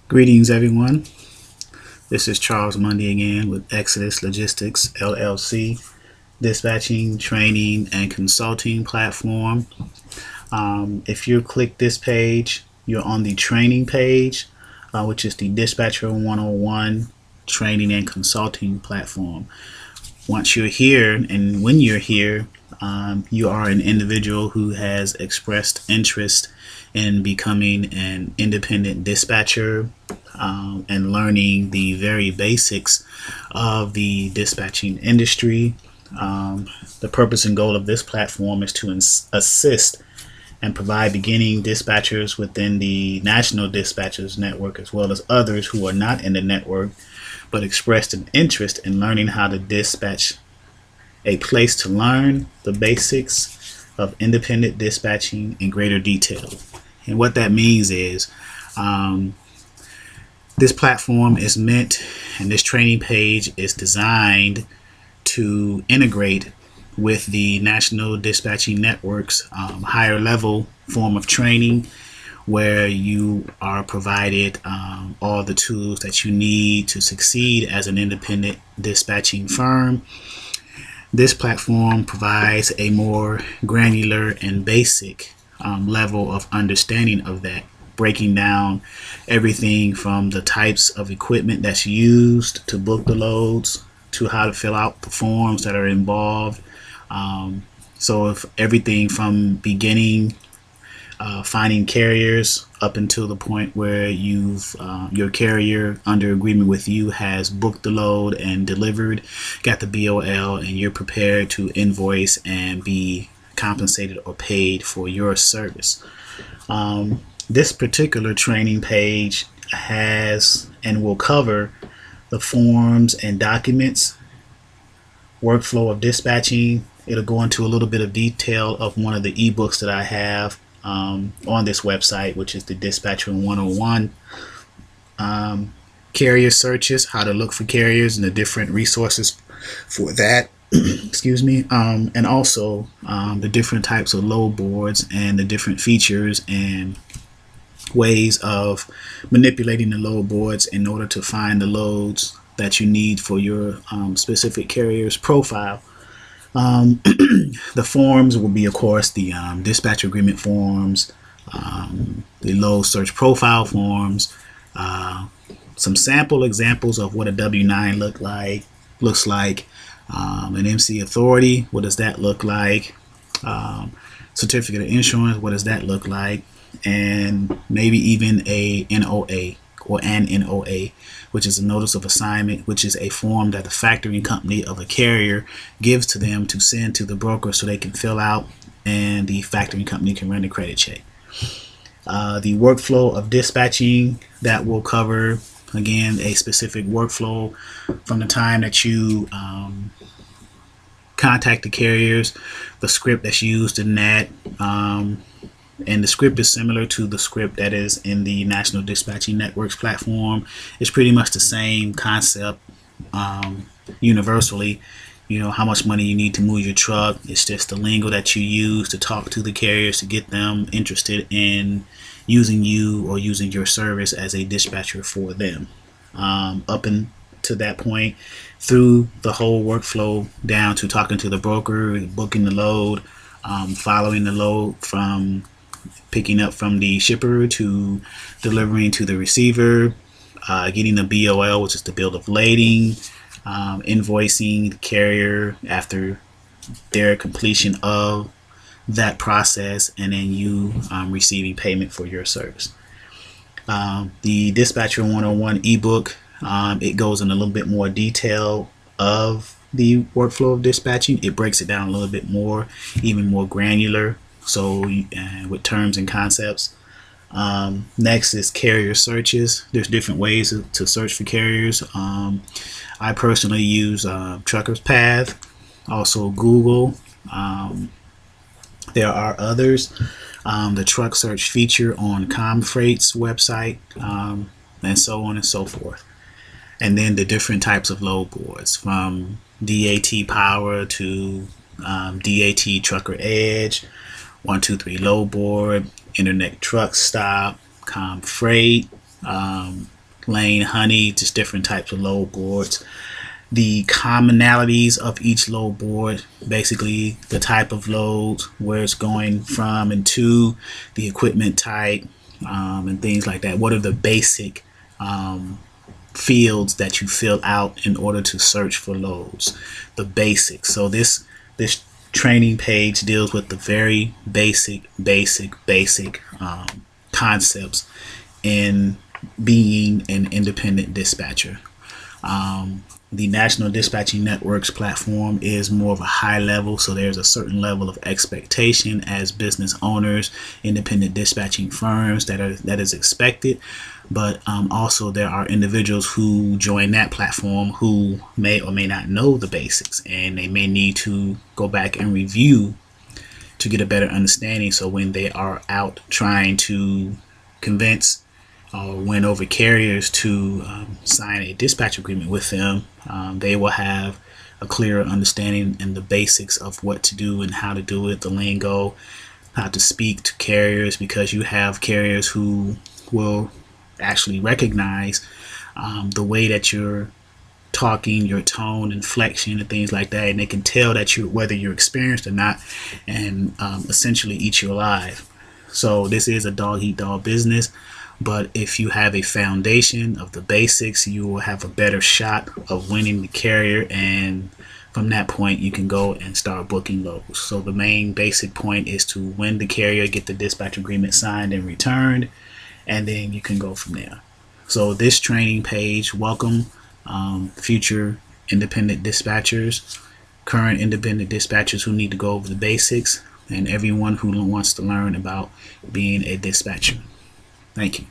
Greetings, everyone. This is Charles Mundy again with Exodus Logistics LLC, dispatching, training, and consulting platform. If you click this page, you're on the training page, which is the Dispatcher 101 training and consulting platform. Once you're here, and when you're here, you are an individual who has expressed interest in becoming an independent dispatcher and learning the very basics of the dispatching industry. The purpose and goal of this platform is to assist and provide beginning dispatchers within the National Dispatchers Network, as well as others who are not in the network but expressed an interest in learning how to dispatch, a place to learn the basics of independent dispatching in greater detail. And what that means is this platform is meant, and this training page is designed to integrate with the National Dispatching Network's higher level form of training, where you are provided all the tools that you need to succeed as an independent dispatching firm. This platform provides a more granular and basic level of understanding of that, breaking down everything from the types of equipment that's used to book the loads to how to fill out the forms that are involved. So if everything from beginning finding carriers up until the point where you've your carrier under agreement with you has booked the load and delivered, got the BOL, and you're prepared to invoice and be compensated or paid for your service. This particular training page has and will cover the forms and documents, workflow of dispatching. It'll go into a little bit of detail of one of the ebooks that I have on this website, which is the Dispatcher 101. Carrier searches, how to look for carriers and the different resources for that. Excuse me. And also the different types of load boards and the different features and ways of manipulating the load boards in order to find the loads that you need for your specific carrier's profile. The forms will be, of course, the dispatch agreement forms, the load search profile forms, some sample examples of what a W-9 looks like, an MC authority, what does that look like, certificate of insurance, what does that look like, and maybe even a NOA or an NOA, which is a notice of assignment, which is a form that the factoring company of a carrier gives to them to send to the broker so they can fill out and the factoring company can run the credit check. The workflow of dispatching, that will cover, again, a specific workflow from the time that you contact the carriers, the script that's used in that, and the script is similar to the script that is in the National Dispatching Networks platform. It's pretty much the same concept universally. You know, how much money you need to move your truck. It's just the lingo that you use to talk to the carriers to get them interested in using you or using your service as a dispatcher for them. Up to that point, through the whole workflow down to talking to the broker, booking the load, following the load from picking up from the shipper to delivering to the receiver, getting the BOL, which is the bill of lading, invoicing the carrier after their completion of that process, and then you receiving payment for your service. The Dispatcher 101 ebook, it goes in a little bit more detail of the workflow of dispatching. It breaks it down a little bit more, even more granular, so with terms and concepts. Next is carrier searches. There's different ways to search for carriers. I personally use Trucker's Path, also Google. There are others. The truck search feature on ComFreight's website, and so on and so forth. And then the different types of load boards, from DAT Power to DAT Trucker Edge, 123 load board, Internet Truck Stop, Freight, Lane Honey, just different types of load boards. The commonalities of each load board, basically the type of loads, where it's going from and to, the equipment type, and things like that. What are the basic fields that you fill out in order to search for loads? The basics. So this training page deals with the very basic concepts in being an independent dispatcher. The National Dispatching Networks platform is more of a high level, so there's a certain level of expectation as business owners, independent dispatching firms that is expected. But also there are individuals who join that platform who may or may not know the basics, and they may need to go back and review to get a better understanding. So when they are out trying to convince or win over carriers to sign a dispatch agreement with them, they will have a clearer understanding and the basics of what to do and how to do it, the lingo, how to speak to carriers, because you have carriers who will actually recognize the way that you're talking, your tone, inflection, and things like that, and they can tell that whether you're experienced or not, and essentially eat you alive. So this is a dog eat dog business, but if you have a foundation of the basics, you will have a better shot of winning the carrier, and from that point you can go and start booking loads. So the main basic point is to win the carrier, get the dispatch agreement signed and returned, and then you can go from there. So this training page, welcome future independent dispatchers, current independent dispatchers who need to go over the basics, and everyone who wants to learn about being a dispatcher. Thank you.